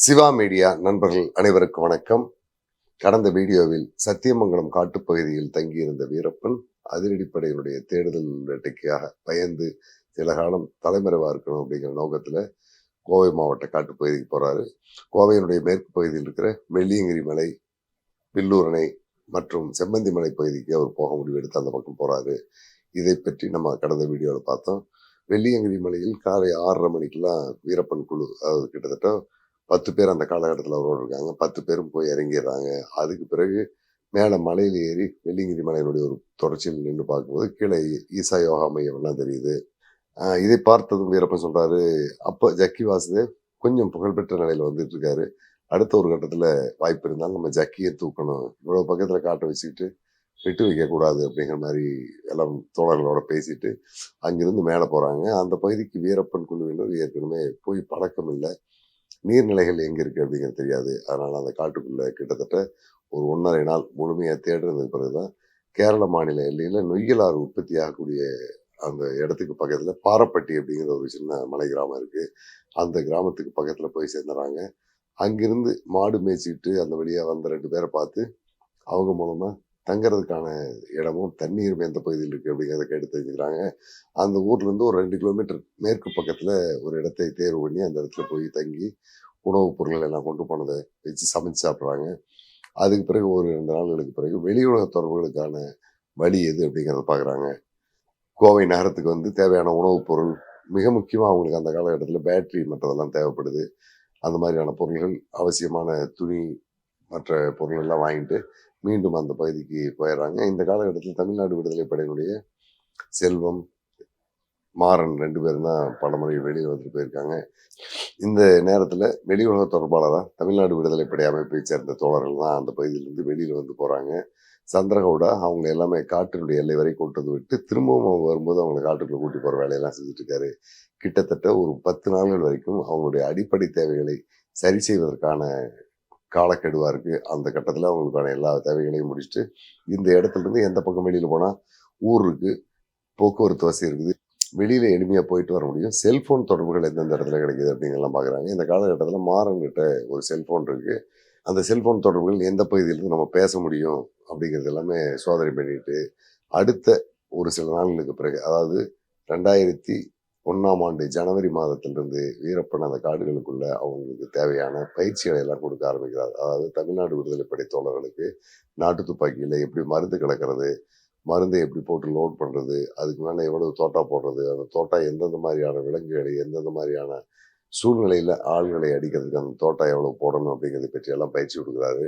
Siva media நண்பர்கள் அனைவருக்கும் வணக்கம். கடந்த வீடியோவில் சத்தியமங்கலம் காட்டுப்பகுதியில் தங்கியிருந்த வீரப்பன் அதிரடிப்படையினுடைய தேடுதல் வேட்டைக்காக பயந்து சில காலம் தலைமறைவா இருக்கணும் அப்படிங்கிற நோக்கத்துல கோவை மாவட்ட காட்டுப்பகுதிக்கு போறாரு. கோவையினுடைய மேற்கு பகுதியில் இருக்கிற வெள்ளியங்கிரி மலை, பில்லூரணை மற்றும் செம்மந்தி மலை பகுதிக்கு அவர் போக முடிவெடுத்து அந்த பக்கம் போறாரு. இதை பற்றி நம்ம கடந்த வீடியோவில் பார்த்தோம். வெள்ளியங்கிரி மலையில் காலை 6:30 மணிக்கெல்லாம் வீரப்பன் குழு, அதாவது கிட்டத்தட்ட 10 பேர் அந்த காலகட்டத்தில் அவரோடு இருக்காங்க. 10 பேரும் போய் இறங்கிடுறாங்க. அதுக்கு பிறகு மேலே மலையில் ஏறி வெள்ளியங்கிரி மலையினுடைய ஒரு தொடர்ச்சியில் நின்று பார்க்கும்போது கீழே ஈசா யோகா மையம் எல்லாம் தெரியுது. இதை பார்த்ததும் வீரப்பன் சொல்றாரு, அப்போ ஜக்கி வாசுதேவ் கொஞ்சம் புகழ்பெற்ற நிலையில் வந்துட்டு இருக்காரு. அடுத்த ஒரு கட்டத்தில் வாய்ப்பு இருந்தாலும் நம்ம ஜக்கியை தூக்கணும், இவ்வளவு பக்கத்தில் காட்ட வச்சுக்கிட்டு விட்டு வைக்கக்கூடாது அப்படிங்கிற மாதிரி எல்லாம் தோழர்களோட பேசிட்டு அங்கிருந்து மேலே போகிறாங்க. அந்த பகுதிக்கு வீரப்பன் குழுவினர் ஏற்கனவே போய் பழக்கம் இல்லை. நீர்நிலைகள் எங்கே இருக்குது அப்படிங்கிறது தெரியாது. அதனால் அந்த காட்டுக்குள்ளே கிட்டத்தட்ட ஒரு 1.5 நாள் முழுமையாக தேடுறதுக்கு பிறகுதான் கேரள மாநில எல்லையில் நொய்யலாறு உற்பத்தி ஆகக்கூடிய அந்த இடத்துக்கு பக்கத்தில் பாரப்பட்டி அப்படிங்கிற ஒரு சின்ன மலை கிராமம் இருக்குது. அந்த கிராமத்துக்கு பக்கத்தில் போய் சேர்ந்துறாங்க. அங்கிருந்து மாடு மேய்ச்சிக்கிட்டு அந்த வழியாக வந்த 2 பேரை பார்த்து அவங்க மூலமாக தங்கிறதுக்கான இடமும் தண்ணீரும் எந்த பகுதியில் இருக்குது அப்படிங்கிறத கேட்டு தெரிஞ்சுக்கிறாங்க. அந்த ஊர்லேருந்து ஒரு 2 கிலோமீட்டர் மேற்கு பக்கத்தில் ஒரு இடத்தை தேர்வு பண்ணி அந்த இடத்துல போய் தங்கி உணவுப் பொருட்கள் எல்லாம் கொண்டு போனதை வச்சு சமைச்சு சாப்பிட்றாங்க. அதுக்கு பிறகு ஒரு 2 நாட்களுக்கு பிறகு வெளியுலக தொடர்புகளுக்கான வழி எது அப்படிங்கிறத பார்க்குறாங்க. கோவை நகரத்துக்கு வந்து தேவையான உணவுப் பொருள், மிக முக்கியமாக அவங்களுக்கு அந்த காலகட்டத்தில் பேட்டரி மற்றதெல்லாம் தேவைப்படுது. அந்த மாதிரியான பொருள்கள், அவசியமான துணி, மற்ற பொருள் எல்லாம் வாங்கிட்டு மீண்டும் அந்த பகுதிக்கு போயிடுறாங்க. இந்த காலகட்டத்தில் தமிழ்நாடு விடுதலை படையினுடைய செல்வம், மாறன் 2 பேரும் தான் பலமுறை வெளியில் வந்துட்டு போயிருக்காங்க. இந்த நேரத்தில் வெளியுலக தொடர்பாளராக தமிழ்நாடு விடுதலை படை அமைப்பை சேர்ந்த தோழர்கள் தான் அந்த பகுதியிலிருந்து வெளியில் வந்து போகிறாங்க. சந்திரகவுடா அவங்களை எல்லாமே காட்டினுடைய எல்லை வரை கொண்டு வந்து விட்டு திரும்பவும் அவங்க வரும்போது அவங்களை காட்டுக்குள்ளே கூட்டி போகிற வேலையெல்லாம் செஞ்சுட்டு இருக்காரு. கிட்டத்தட்ட ஒரு 10 நாள்கள் வரைக்கும் அவங்களுடைய அடிப்படை தேவைகளை சரி செய்வதற்கான காலக்கெடுவாக இருக்குது. அந்த கட்டத்தில் அவங்களுக்கான எல்லா தேவைகளையும் முடிச்சுட்டு இந்த இடத்துலேருந்து எந்த பக்கம் வெளியில் போனால் ஊர் இருக்குது, போக்குவரத்து வசதி இருக்குது, வெளியில் எளிமையாக போயிட்டு வர முடியும், செல்ஃபோன் தொடர்புகள் எந்தெந்த இடத்துல கிடைக்கிது அப்படிங்கிறலாம் பார்க்குறாங்க. இந்த காலகட்டத்தில் மாறன்கிட்ட ஒரு செல்ஃபோன் இருக்குது. அந்த செல்ஃபோன் தொடர்புகள் எந்த பகுதியிலிருந்து நம்ம பேச முடியும் அப்படிங்கிறது எல்லாமே சோதனை பண்ணிட்டு அடுத்த ஒரு சில நாட்களுக்கு பிறகு, அதாவது 2001ஆம் ஆண்டு ஜனவரி மாதத்திலிருந்து வீரப்பன் அந்த காடுகளுக்குள்ள அவங்களுக்கு தேவையான பயிற்சிகளை எல்லாம் கொடுக்க ஆரம்பிக்கிறார். அதாவது தமிழ்நாடு விடுதலை படை தோழர்களுக்கு நாட்டு துப்பாக்கியில் எப்படி மருந்து கிடக்கிறது, மருந்தை எப்படி போட்டு லோட் பண்ணுறது, அதுக்கு மேலே எவ்வளவு தோட்டா போடுறது, அந்த தோட்டா எந்தெந்த மாதிரியான விலங்குகளை எந்தெந்த மாதிரியான சூழ்நிலையில் ஆள்களை அடிக்கிறதுக்கு அந்த தோட்டா எவ்வளவு போடணும் அப்படிங்கிறத பற்றியெல்லாம் பயிற்சி கொடுக்குறாரு.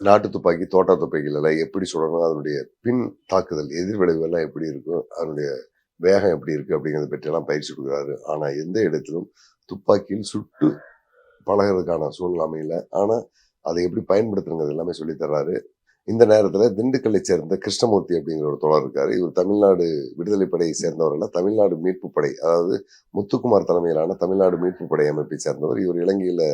நாட்டு துப்பாக்கி, தோட்டா துப்பாக்கிகள் எல்லாம் எப்படி சுடணும், அதனுடைய பின் தாக்குதல் எதிர்விளைவு எல்லாம் எப்படி இருக்கும், அதனுடைய வேகம் எப்படி இருக்குது அப்படிங்கிறத பற்றியெல்லாம் பயிற்சி கொடுக்குறாரு. ஆனால் எந்த இடத்திலும் துப்பாக்கியில் சுட்டு பழகிறதுக்கான சூழ்நிலை அமையல. ஆனால் அதை எப்படி பயன்படுத்துறது எல்லாமே சொல்லித்தர்றாரு. இந்த நேரத்தில் திண்டுக்கல்லை சேர்ந்த கிருஷ்ணமூர்த்தி அப்படிங்கிற ஒரு தோழர் இருக்காரு. இவர் தமிழ்நாடு விடுதலை படையை சேர்ந்தவர்கள், தமிழ்நாடு மீட்பு படை, அதாவது முத்துக்குமார் தலைமையிலான தமிழ்நாடு மீட்பு படை அமைப்பை சேர்ந்தவர். இவர் இலங்கையில்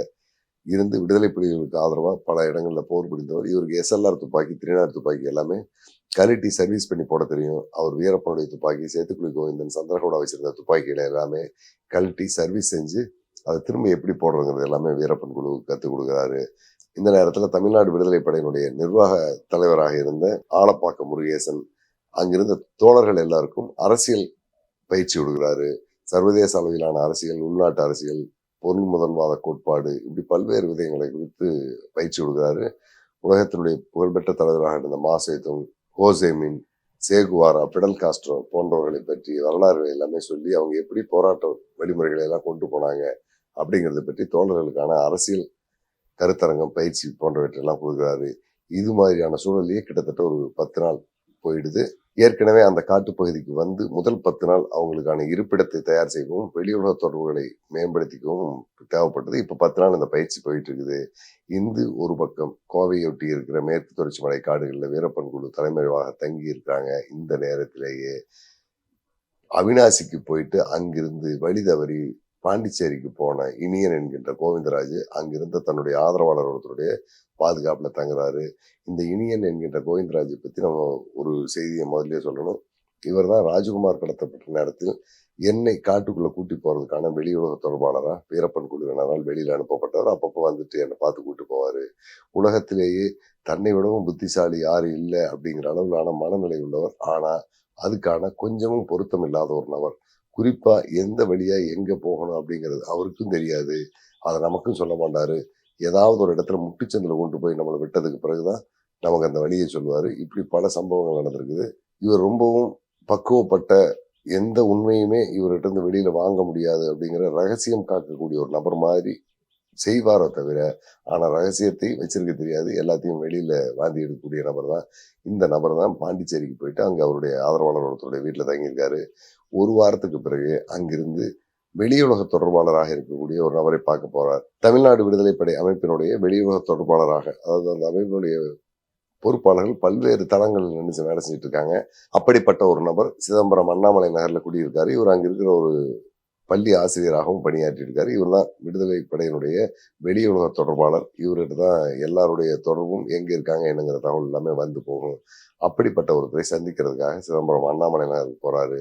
இருந்து விடுதலை புலிகளுக்கு ஆதரவாக பல இடங்களில் போர் புரிந்தவர். இவருக்கு எஸ்எல்ஆர் துப்பாக்கி, 300 துப்பாக்கி எல்லாமே கழட்டி சர்வீஸ் பண்ணி போட தெரியும். அவர் வீரப்பனுடைய துப்பாக்கி, சேத்துக்குழி கோவிந்தன், சந்திரகவுடா வச்சிருந்த துப்பாக்கிகளை எல்லாமே கழட்டி சர்வீஸ் செஞ்சு அதை திரும்ப எப்படி போடுறதுங்கிறது எல்லாமே வீரப்பன் குழு கற்றுக் கொடுக்குறாரு. இந்த நேரத்தில் தமிழ்நாடு விடுதலை படையினுடைய நிர்வாக தலைவராக இருந்த ஆலப்பாக்கம் முருகேசன் அங்கிருந்த தோழர்கள் எல்லாருக்கும் அரசியல் பயிற்சி கொடுக்குறாரு. சர்வதேச அளவிலான அரசியல், உள்நாட்டு அரசியல், பொருள் முதல்வாத கோட்பாடு, இப்படி பல்வேறு விதயங்களை குறித்து பயிற்சி கொடுக்குறாரு. உலகத்தினுடைய புகழ்பெற்ற தலைவராக இருந்த மாசேதுங், ஹோசேமின், சேகுவாரா, பிடல் காஸ்ட்ரோ போன்றவர்களை பற்றி வரலாறுகளை எல்லாமே சொல்லி அவங்க எப்படி போராட்ட வழிமுறைகளை எல்லாம் கொண்டு போனாங்க அப்படிங்கிறத பற்றி தோழர்களுக்கான அரசியல் கருத்தரங்கம், பயிற்சி போன்றவற்றெல்லாம் கொடுக்குறாரு. இது மாதிரியான சூழலையே கிட்டத்தட்ட ஒரு 10 நாள் போயிடுது. ஏற்கனவே அந்த காட்டுப்பகுதிக்கு வந்து முதல் 10 நாள் அவங்களுக்கான இருப்பிடத்தை தயார் செய்யவும், வெளியுலக தொடர்புகளை மேம்படுத்திக்கவும் தேவைப்பட்டது. இப்போ 10 நாள் இந்த பயிற்சி போயிட்டு இருக்குது. இந்து ஒரு பக்கம் கோவையொட்டி இருக்கிற மேற்கு தொடர்ச்சி மலை காடுகளில் வீரப்பன் குழு தலைமறைவாக தங்கி இருக்கிறாங்க. இந்த நேரத்திலேயே அவினாசிக்கு போயிட்டு அங்கிருந்து வழி தவறி பாண்டிச்சேரிக்கு போன இனியன் என்கின்ற கோவிந்தராஜ் அங்கிருந்த தன்னுடைய ஆதரவாளர் ஒருத்தருடைய பாதுகாப்புல தங்குறாரு. இந்த இனியன் என்கின்ற கோவிந்தராஜை பற்றி நம்ம ஒரு செய்தியை முதல்ல சொல்லணும். இவர் தான் ராஜகுமார் கடத்தப்பட்ட நேரத்தில் என்னை காட்டுக்குள்ள கூட்டி போறதுக்கான வெளியுலக தொடர்பாளரா வீரப்பன் குழுவினரால் வெளியில அனுப்பப்பட்டவர். அப்பப்போ வந்துட்டு என்னை பார்த்து கூட்டு போவாரு. உலகத்திலேயே தன்னை விடவும் புத்திசாலி யாரும் இல்லை அப்படிங்கிற அளவிலான மனநிலை உள்ளவர். ஆனா அதுக்கான கொஞ்சமும் பொருத்தம் இல்லாத ஒரு நபர். குறிப்பா எந்த வழியா எங்க போகணும் அப்படிங்கிறது அவருக்கும் தெரியாது. அதை நமக்கும் சொல்ல மாட்டாரு. ஏதாவது ஒரு இடத்துல முட்டுச்சந்தில கொண்டு போய் நம்மளை விட்டதுக்கு பிறகுதான் நமக்கு அந்த வழியை சொல்லுவாரு. இப்படி பல சம்பவங்கள் நடந்திருக்குது. இவர் ரொம்பவும் பக்குவப்பட்ட, எந்த உண்மையுமே இவர்கிட்ட இருந்து வெளியில வாங்க முடியாது அப்படிங்கிற ரகசியம் காக்கக்கூடிய ஒரு நபர் மாதிரி செய்வாரோ தவிர, ஆனா ரகசியத்தை வச்சிருக்க தெரியாது. எல்லாத்தையும் வெளியில வாந்தி எடுக்கக்கூடிய நபர் தான். இந்த நபர் தான் பாண்டிச்சேரிக்கு போயிட்டு அங்க அவருடைய ஆதரவாளர் ஒருத்தருடைய வீட்டுல தங்கியிருக்காரு. ஒரு வாரத்துக்கு பிறகு அங்கிருந்து வெளியுலக தொடர்பாளராக இருக்கக்கூடிய ஒரு நபரை பார்க்க போறார். தமிழ்நாடு விடுதலைப் படை அமைப்பினுடைய வெளியுலக தொடர்பாளராக, அதாவது அந்த அமைப்பினுடைய பொறுப்பாளர்கள் பல்வேறு தளங்களில் நின்று வேலை செஞ்சுட்டு இருக்காங்க. அப்படிப்பட்ட ஒரு நபர் சிதம்பரம் அண்ணாமலை நகர்ல குடியிருக்காரு. இவர் அங்க இருக்கிற ஒரு பள்ளி ஆசிரியராகவும் பணியாற்றியிருக்காரு. இவர் தான் விடுதலை படையினுடைய வெளியுலக தொடர்பாளர். இவர்கிட்ட தான் எல்லாருடைய தொடர்பும் எங்க இருக்காங்க என்னங்கிற தகவல் எல்லாமே வந்து போகும். அப்படிப்பட்ட ஒருத்தரை சந்திக்கிறதுக்காக சிதம்பரம் அண்ணாமலை நகருக்கு போறாரு.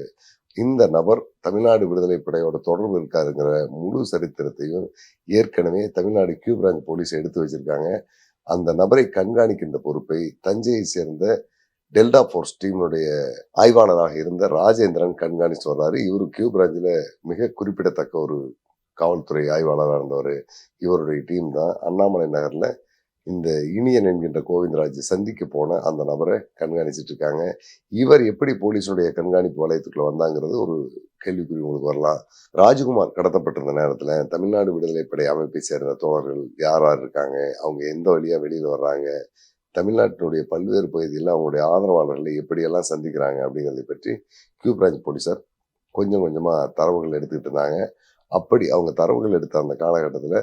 இந்த நபர் தமிழ்நாடு விடுதலை படையோட தொடர்பு இருக்காருங்கிற முழு சரித்திரத்தையும் ஏற்கனவே தமிழ்நாடு கியூ பிரான்ச் போலீஸ் எடுத்து வச்சிருக்காங்க. அந்த நபரை கண்காணிக்கின்ற பொறுப்பை தஞ்சையை சேர்ந்த டெல்டா போர்ஸ் டீமுடைய ஆய்வாளராக இருந்த ராஜேந்திரன் கண்காணிச்சு வர்றாரு. இவரு கியூ பிரான்ச்ல மிக குறிப்பிடத்தக்க ஒரு காவல்துறை ஆய்வாளராக இருந்தவர். இவருடைய டீம் தான் அண்ணாமலை நகர்ல இந்த இனியன் என்கின்ற கோவிந்தராஜ் சந்திக்க போன அந்த நபரை கண்காணிச்சிட்டு இருக்காங்க. இவர் எப்படி போலீஸுடைய கண்காணிப்பு வலயத்துக்குள்ள வந்தாங்கிறது ஒரு கேள்விக்குறி உங்களுக்கு வரலாம். ராஜ்குமார் கடத்தப்பட்டிருந்த நேரத்துல தமிழ்நாடு விடுதலை படை அமைப்பை சேர்ந்த தோழர்கள் யார் யார் இருக்காங்க, அவங்க எந்த வழியா வெளியில வர்றாங்க, தமிழ்நாட்டினுடைய பல்வேறு பகுதிகளில் அவங்களுடைய ஆதரவாளர்களை எப்படியெல்லாம் சந்திக்கிறாங்க அப்படிங்கிறதை பற்றி கியூ பிரான்ச் போலீசார் கொஞ்சம் கொஞ்சமா தரவுகள் எடுத்துக்கிட்டு இருந்தாங்க. அப்படி அவங்க தரவுகள் எடுத்த அந்த காலகட்டத்தில்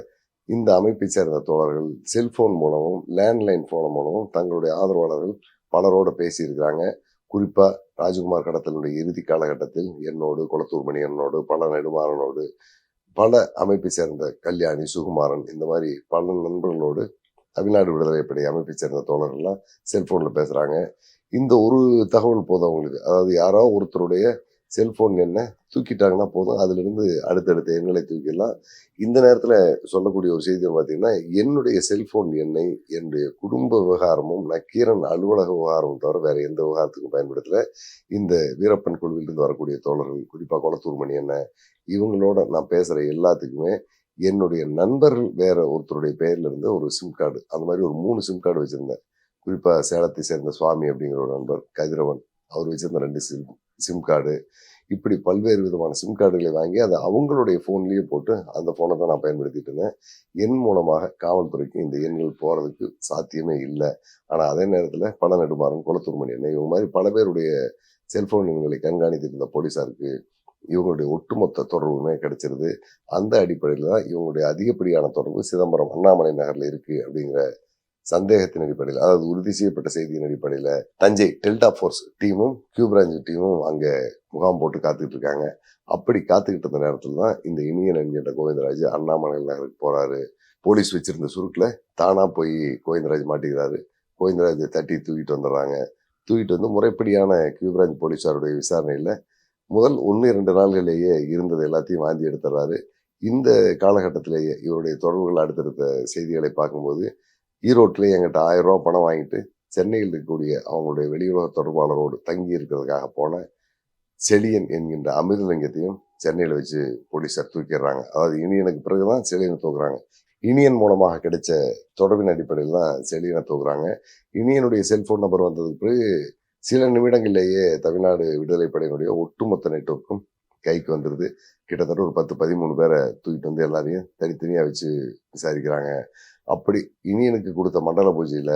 இந்த அமைப்பை சேர்ந்த தோழர்கள் செல்போன் மூலமும் லேண்ட்லைன் போன் மூலமும் தங்களுடைய ஆதரவாளர்கள் பலரோட பேசியிருக்கிறாங்க. குறிப்பா ராஜ்குமார் கடத்தலுடைய இறுதி காலகட்டத்தில் என்னோடு, குளத்தூர் மணியனோடு, பல நெடுமாறனோடு, பல அமைப்பை சேர்ந்த கல்யாணி, சுகுமாரன், இந்த மாதிரி பல நண்பர்களோடு தமிழ்நாடு விடுதலை படை அமைப்பை சேர்ந்த தோழர்கள்லாம் செல்போன்ல பேசுறாங்க. இந்த ஒரு தகவல் போதும் அவங்களுக்கு. அதாவது யாரோ ஒருத்தருடைய செல்போன் எண்ணை தூக்கிட்டாங்கன்னா போதும், அதுல இருந்து அடுத்தடுத்த எண்களை தூக்கிடலாம். இந்த நேரத்துல சொல்லக்கூடிய ஒரு செய்தி பார்த்தீங்கன்னா, என்னுடைய செல்போன் எண்ணை என்னுடைய குடும்ப விவகாரமும் நக்கீரன் அலுவலக விவகாரமும் தவிர வேற எந்த விவகாரத்துக்கும் பயன்படுத்தல. இந்த வீரப்பன் குழுவிலிருந்து வரக்கூடிய தோழர்கள், குறிப்பா குளத்தூர் மணி அண்ணன், இவங்களோட நான் பேசுற எல்லாத்துக்குமே என்னுடைய நண்பர்கள் வேற ஒருத்தருடைய பெயர்ல இருந்த ஒரு சிம் கார்டு, அந்த மாதிரி ஒரு 3 சிம் கார்டு வச்சிருந்தேன். குறிப்பா சேலத்தை சேர்ந்த சுவாமி அப்படிங்கிற ஒரு நண்பர், கதிரவன், அவர் வச்சிருந்த 2 சிம் கார்டு, இப்படி பல்வேறு விதமான சிம் கார்டுகளை வாங்கி அதை அவங்களுடைய போன்லயே போட்டு அந்த போனை தான் நான் பயன்படுத்திட்டு இருந்தேன். எண் மூலமாக காவல்துறைக்கு இந்த எண்கள் போறதுக்கு சாத்தியமே இல்லை. ஆனா அதே நேரத்துல பல நெடுமாறன், குளத்தூர் மணி அண்ணன், இவங்க மாதிரி பல பேருடைய செல்போன் எண்களை கண்காணித்து இருந்த போலீசாருக்கு இவங்களுடைய ஒட்டுமொத்த தொடர்புமே கிடைச்சிருது. அந்த அடிப்படையில் தான் இவங்களுடைய அதிகப்படியான தொடர்பு சிதம்பரம் அண்ணாமலை நகர்ல இருக்கு அப்படிங்கிற சந்தேகத்தின் அடிப்படையில், அதாவது உறுதி செய்யப்பட்ட செய்தியின் அடிப்படையில் தஞ்சை டெல்டா போர்ஸ் டீமும் கியூ பிரான்ச் டீமும் அங்க முகாம் போட்டு காத்துக்கிட்டு இருக்காங்க. அப்படி காத்துக்கிட்டு இருந்த நேரத்தில் தான் இந்த இனியன் என்கின்ற கோவிந்தராஜ் அண்ணாமலை நகருக்கு போறாரு. போலீஸ் வச்சிருந்த சுருக்குல தானா போய் கோவிந்தராஜ் மாட்டிக்கிறாரு. கோவிந்தராஜை தட்டி தூக்கிட்டு வந்துடுறாங்க. தூக்கிட்டு வந்து முறைப்படியான கியூ பிரான்ச் போலீஸாருடைய விசாரணையில முதல் 1-2 நாள்களிலேயே இருந்தது எல்லாத்தையும் வாந்தி எடுத்துறாரு. இந்த காலகட்டத்திலேயே இவருடைய தொடர்புகள் அடுத்தடுத்த செய்திகளை பார்க்கும்போது, ஈரோட்டிலே என்கிட்ட 1000 ரூபா பணம் வாங்கிட்டு சென்னையில் இருக்கக்கூடிய அவங்களுடைய வெளியுலக தொடர்பாளரோடு தங்கி இருக்கிறதுக்காக போன செழியன் என்கின்ற அமிர்தலிங்கத்தையும் சென்னையில வச்சு போலீசார் தூக்கிடுறாங்க. அதாவது இனியனுக்கு பிறகுதான் செழியனை தூக்குறாங்க. இனியன் மூலமாக கிடைச்ச தொடர்பின் அடிப்படையில் தான் செழியனை தூக்குறாங்க. இனியனுடைய செல்போன் நம்பர் வந்ததுக்கு பிறகு சில நிமிடங்களிலேயே தமிழ்நாடு விடுதலை படையினுடைய ஒட்டுமொத்த நெட்வொர்க்கும் கைக்கு வந்துருது. கிட்டத்தட்ட ஒரு 10-13 பேரை தூக்கிட்டு வந்து எல்லாரையும் தனித்தனியா வச்சு விசாரிக்கிறாங்க. அப்படி இனியனுக்கு கொடுத்த மண்டல பூஜையில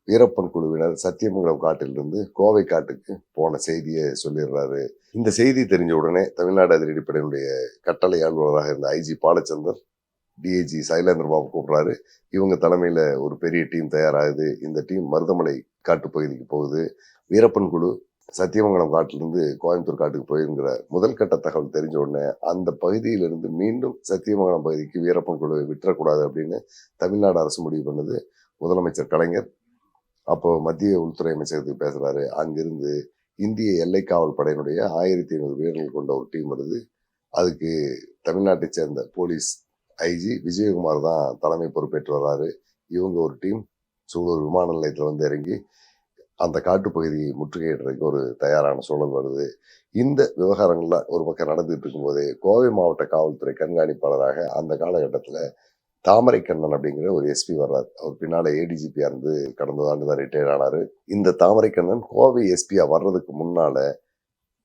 வீரப்பன் குழுவினர் சத்தியமங்கலம் காட்டிலிருந்து கோவை காட்டுக்கு போன செய்தியை சொல்லிடுறாரு. இந்த செய்தி தெரிஞ்ச உடனே தமிழ்நாடு அதிரடிப்படையினுடைய கட்டளை அலுவலராக இருந்த ஐஜி பாலச்சந்தர் டிஐஜி சைலேந்திர பாபு கூப்பிடுறாரு. இவங்க தலைமையில ஒரு பெரிய டீம் தயாராகுது. இந்த டீம் மருதமலை காட்டு பகுதிக்கு போகுது. வீரப்பன் குழு சத்தியமங்கலம் காட்டிலிருந்து கோயம்புத்தூர் காட்டுக்கு போயிருங்கிற முதல் கட்ட தகவல் தெரிஞ்ச உடனே அந்த பகுதியிலிருந்து மீண்டும் சத்தியமங்கலம் பகுதிக்கு வீரப்பன் குழுவை விட்டுறக்கூடாது அப்படின்னு தமிழ்நாடு அரசு முடிவு பண்ணுது. முதலமைச்சர் கலைஞர் அப்போ மத்திய உள்துறை அமைச்சகத்துக்கு பேசுறாரு. அங்கிருந்து இந்திய எல்லை காவல் படையினுடைய 1500 வீரர்கள் கொண்ட ஒரு டீம் வருது. அதுக்கு தமிழ்நாட்டை சேர்ந்த போலீஸ் ஐஜி விஜயகுமார் தான் தலைமை பொறுப்பேற்று வர்றாரு. இவங்க ஒரு டீம் சூலூர் விமான நிலையத்தில் வந்து இறங்கி அந்த காட்டுப்பகுதியை முற்றுகையிடுறதுக்கு ஒரு தயாரான சூழல் வருது. இந்த விவகாரங்கள்லாம் ஒரு பக்கம் நடந்துட்டு இருக்கும்போது கோவை மாவட்ட காவல்துறை கண்காணிப்பாளராக அந்த காலகட்டத்தில் தாமரைக்கண்ணன் அப்படிங்கிற ஒரு எஸ்பி வர்றாரு. அவர் பின்னால ஏடிஜிபியா இருந்து கடந்த ஆண்டு தான் ரிட்டையர் ஆனாரு. இந்த தாமரைக்கண்ணன் கோவை எஸ்பியா வர்றதுக்கு முன்னால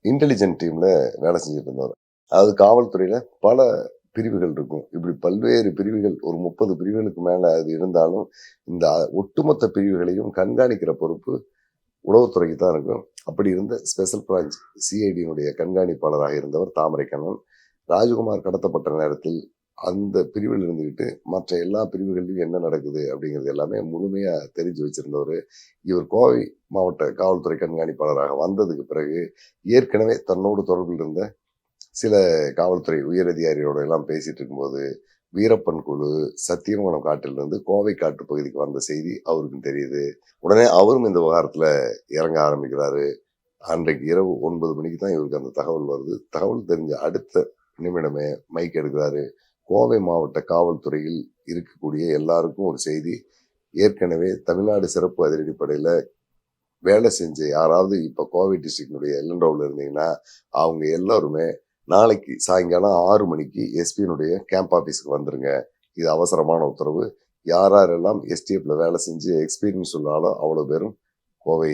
இன்டெலிஜென்ட் டீம்ல வேலை செஞ்சுட்டு இருந்தவர். அதாவது காவல்துறையில பல பிரிவுகள் இருக்கும். இப்படி பல்வேறு பிரிவுகள் ஒரு 30 பிரிவுகளுக்கு மேல அது இருந்தாலும் இந்த ஒட்டுமொத்த பிரிவுகளையும் கண்காணிக்கிற பொறுப்பு உளவுத்துறைக்கு தான் இருக்கும். அப்படி இருந்த ஸ்பெஷல் பிரான்ச் சிஐடியினுடைய கண்காணிப்பாளராக இருந்தவர் தாமரைக்கண்ணன். ராஜகுமார் கடத்தப்பட்ட நேரத்தில் அந்த பிரிவில் இருந்துகிட்டு மற்ற எல்லா பிரிவுகளிலும் என்ன நடக்குது அப்படிங்கிறது எல்லாமே முழுமையா தெரிஞ்சு வச்சிருந்தவர். இவர் கோவை மாவட்ட காவல்துறை கண்காணிப்பாளராக வந்ததுக்கு பிறகு ஏற்கனவே தன்னோடு தொடர்பில் இருந்த சில காவல்துறை உயரதிகாரிகளோட எல்லாம் பேசிட்டு இருக்கும்போது வீரப்பன் குழு சத்தியமங்கலம் காட்டிலிருந்து கோவை காட்டு பகுதிக்கு வந்த செய்தி அவருக்கும் தெரியுது. உடனே அவரும் இந்த விவகாரத்துல இறங்க ஆரம்பிக்கிறாரு. அன்றைக்கு இரவு 9 மணிக்கு தான் இவருக்கு அந்த தகவல் வருது. தகவல் தெரிஞ்ச அடுத்த நிமிடமே மைக் எடுக்கிறாரு. கோவை மாவட்ட காவல்துறையில் இருக்கக்கூடிய எல்லாருக்கும் ஒரு செய்தி. ஏற்கனவே தமிழ்நாடு சிறப்பு அதிரடிப்படையில வேலை செஞ்ச யாராவது இப்ப கோவை டிஸ்ட்ரிக்டினுடைய எல்லண்டோவில் இருந்தீங்கன்னா அவங்க எல்லாருமே நாளைக்கு சாயங்காலம் 6 மணிக்கு எஸ்பியினுடைய கேம்ப் ஆஃபீஸுக்கு வந்துருங்க. இது அவசரமான உத்தரவு. யாரெல்லாம் எஸ்டிஎஃப்ல வேலை செஞ்சு எக்ஸ்பீரியன்ஸ் சொன்னாலும் அவ்வளோ பேரும் கோவை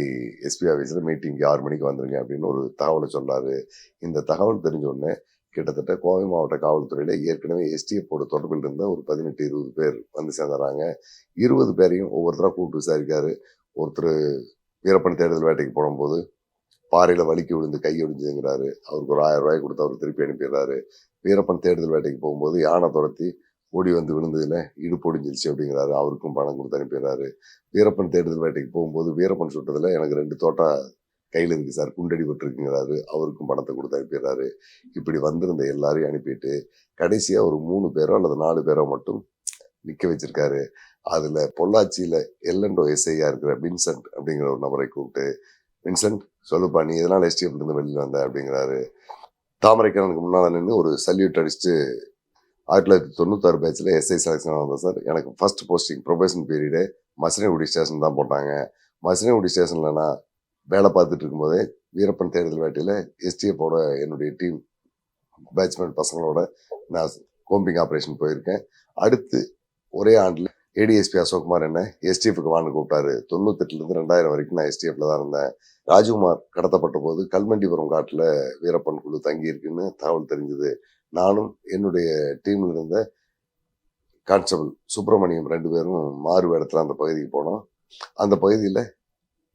எஸ்பி ஆஃபீஸில் மீட்டிங்க்கு 6 மணிக்கு வந்துருங்க அப்படின்னு ஒரு தகவலை சொன்னாரு. இந்த தகவல் தெரிஞ்ச உடனே கிட்டத்தட்ட கோவை மாவட்ட காவல்துறையில ஏற்கனவே எஸ்டிஎஃபோட தொடர்பில் இருந்த ஒரு 18-20 பேர் வந்து சேர்ந்துறாங்க. 20 பேரையும் ஒவ்வொருத்தராக கூப்பிட்டு விசாரிக்காரு. ஒருத்தர் வீரப்பன் தேடுதல் வேட்டைக்கு போடும்போது பாறையில வலிக்கு விழுந்து கை ஒடிஞ்சுங்கிறாரு. அவருக்கு ஒரு 1000 ரூபாய் கொடுத்து அவர் திருப்பி அனுப்பிடுறாரு. வீரப்பன் தேடுதல் வேட்டைக்கு போகும்போது யானை துரத்தி ஓடி வந்து விழுந்ததுல இடுப்பு ஒடிஞ்சிருச்சு அப்படிங்கிறாரு. அவருக்கும் பணம் கொடுத்து அனுப்பிடுறாரு. வீரப்பன் தேடுதல் வேட்டைக்கு போகும்போது வீரப்பன் சுட்டதுல எனக்கு 2 தோட்டா கையில் இருக்கு சார், குண்டடி பட்டிருக்குங்கிறாரு. அவருக்கும் பணத்தை கொடுத்து அனுப்பிடுறாரு. இப்படி வந்திருந்த எல்லாரையும் அனுப்பிட்டு கடைசியா ஒரு 3 பேரோ அல்லது 4 பேரோ மட்டும் நிக்க வச்சிருக்காரு. அதுல பொள்ளாச்சியில எல்லண்டோ எஸ்ஐயா இருக்கிற வின்சென்ட் அப்படிங்கிற ஒரு நபரை கூப்பிட்டு, வின்சென்ட் சொல்லுப்பா நீ எதனால எஸ்டிஎஃப்ல இருந்து வெளியில வந்த அப்படிங்கிறாரு. தாமரைக்கண்ணனுக்கு முன்னால நின்று ஒரு சல்யூட் அடிச்சுட்டு 1996 பேட்ச்ல எஸ்ஐ செலக்ஷன் வந்தேன் சார். எனக்கு first posting probation period Masinagudi station தான் போட்டாங்க. மசினகுடி ஸ்டேஷன்ல நான் வேலை பார்த்துட்டு இருக்கும்போதே வீரப்பன் தேடுதல் வேட்டையில எஸ்டிஎஃபோட என்னுடைய டீம் பேட்ச்மேன் பசங்களோட நான் கோம்பிங் ஆப்ரேஷன் போயிருக்கேன். அடுத்து ஒரே ஆண்டுல ஏடிஎஸ்பி அசோக்குமார் என்ன எஸ்டிஎஃப்க்கு வான்னு கூப்பிட்டாரு. 98 2000 வரைக்கும் நான் எஸ்டிஎஃப்ல தான் இருந்தேன். ராஜ்குமார் கடத்தப்பட்ட போது கல்மண்டிபுரம் காட்டுல வீரப்பன் குழு தங்கி இருக்குன்னு தகவல் தெரிஞ்சது. நானும் என்னுடைய டீம்ல இருந்த கான்ஸ்டபிள் சுப்பிரமணியம் 2 பேரும் மாறு வேடத்துல அந்த பகுதிக்கு போனோம். அந்த பகுதியில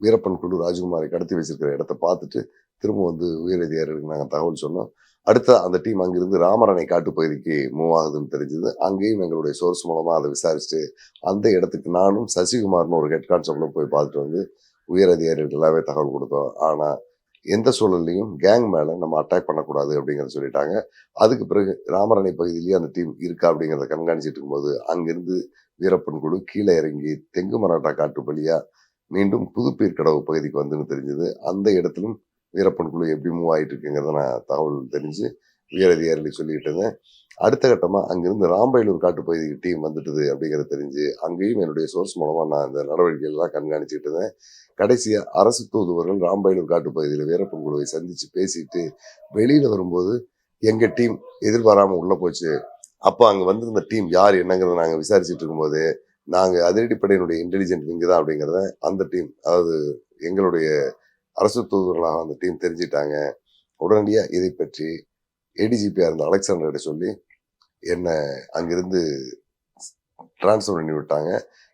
வீரப்பன் குழு ராஜ்குமாரை கடத்தி வச்சிருக்கிற இடத்த பார்த்துட்டு திரும்ப வந்து உயரதிகாரிகளுக்கு நாங்கள் தகவல் சொன்னோம். அடுத்த அந்த டீம் அங்கிருந்து ராமரணை காட்டு பகுதிக்கு மூவ் ஆகுதுன்னு தெரிஞ்சது. அங்கேயும் எங்களுடைய சோர்ஸ் மூலமா அதை விசாரிச்சுட்டு அந்த இடத்துக்கு நானும் சசிகுமார்னு ஒரு ஹெட் கான்ஸ்டபிளும் போய் பார்த்துட்டு வந்து உயர் அதிகாரிகள் எல்லாமே தகவல் கொடுத்தோம். ஆனா எந்த சூழல்லையும் கேங் மேல நம்ம அட்டாக் பண்ணக்கூடாது அப்படிங்கிறத சொல்லிட்டாங்க. அதுக்கு பிறகு ராமரணை பகுதியிலேயே அந்த டீம் இருக்கா அப்படிங்கிறத கண்காணிச்சிட்டு இருக்கும்போது அங்கிருந்து வீரப்பன் குழு கீழே இறங்கி தெங்கு மராட்டா காட்டு வழியா மீண்டும் புதுப்பீர் கடவு பகுதிக்கு வந்துன்னு தெரிஞ்சது. அந்த இடத்திலும் வீரப்பன் குழு எப்படி மூவ் ஆகிட்டு இருக்குங்கிறத நான் தகவல் தெரிஞ்சு உயர் அதிகாரிகளுக்கு சொல்லிட்டு இருந்தேன். அடுத்த கட்டமா அங்கிருந்து ராம்பையிலூர் காட்டு பகுதிக்கு டீம் வந்துட்டுது அப்படிங்கிறத தெரிஞ்சு அங்கேயும் என்னுடைய சோர்ஸ் மூலமா நான் இந்த நடவடிக்கைகள் எல்லாம் கண்காணிச்சுட்டு இருந்தேன். கடைசியா அரசு தூதுவர்கள் ராம்பையிலூர் காட்டு பகுதியில் வீரப்பன் குழுவை சந்திச்சு பேசிட்டு வெளியில வரும்போது எங்க டீம் எதிர்பாராம உள்ள போச்சு. அப்போ அங்க வந்திருந்த டீம் யார் என்னங்கிறத நாங்க விசாரிச்சுட்டு இருக்கும்போது நாங்க அதிரடிப்படையினுடைய இன்டெலிஜென்ட் விங்கு தான் அப்படிங்கிறத அந்த டீம், அதாவது எங்களுடைய அரசு தூதுவர்களாக அந்த டீம் தெரிஞ்சிட்டாங்க. உடனடியா இதை பற்றி ஏடிஜிபியா இருந்த அலெக்சாண்டர்கிட்ட சொல்லி என்ன அங்கிருந்து டிரான்ஸ்ஃபர் பண்ணி விட்டாங்க.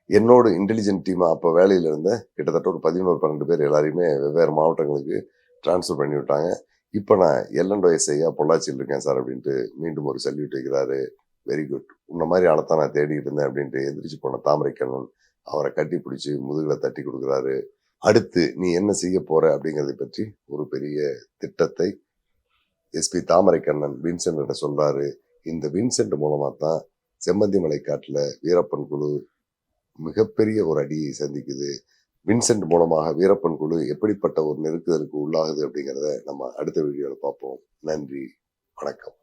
என்னோட இன்டெலிஜென்ட் டீமா அப்போ வேலையில இருந்த கிட்டத்தட்ட ஒரு 11-12 பேர் எல்லாரையுமே வெவ்வேறு மாவட்டங்களுக்கு டிரான்ஸ்ஃபர் பண்ணி விட்டாங்க. இப்போ நான் எல்லண்டோ எஸ்ஐயா பொள்ளாச்சியில் இருக்கேன் சார் அப்படின்ட்டு மீண்டும் ஒரு சல்யூட் வைக்கிறாரு. வெரி குட், உன்ன மாதிரி ஆளத்தான் நான் தேடிட்டு இருந்தேன் அப்படின்ட்டு எந்திரிச்சு போன தாமரைக்கண்ணன் அவரை கட்டி பிடிச்சி முதுகுல தட்டி கொடுக்குறாரு. அடுத்து நீ என்ன செய்ய போற அப்படிங்கறதை பற்றி ஒரு பெரிய திட்டத்தை எஸ்பி தாமரைக்கண்ணன் வின்சென்ட் சொல்றாரு. இந்த வின்சென்ட் மூலமா தான் செம்மந்தி மலை காட்டுல வீரப்பன் குழு மிகப்பெரிய ஒரு அடியை சந்திக்குது. வின்சென்ட் மூலமாக வீரப்பன் குழு எப்படிப்பட்ட ஒரு நெருக்குதலுக்கு உள்ளாகுது அப்படிங்கிறத நம்ம அடுத்த வீடியோவில் பார்ப்போம். நன்றி, வணக்கம்.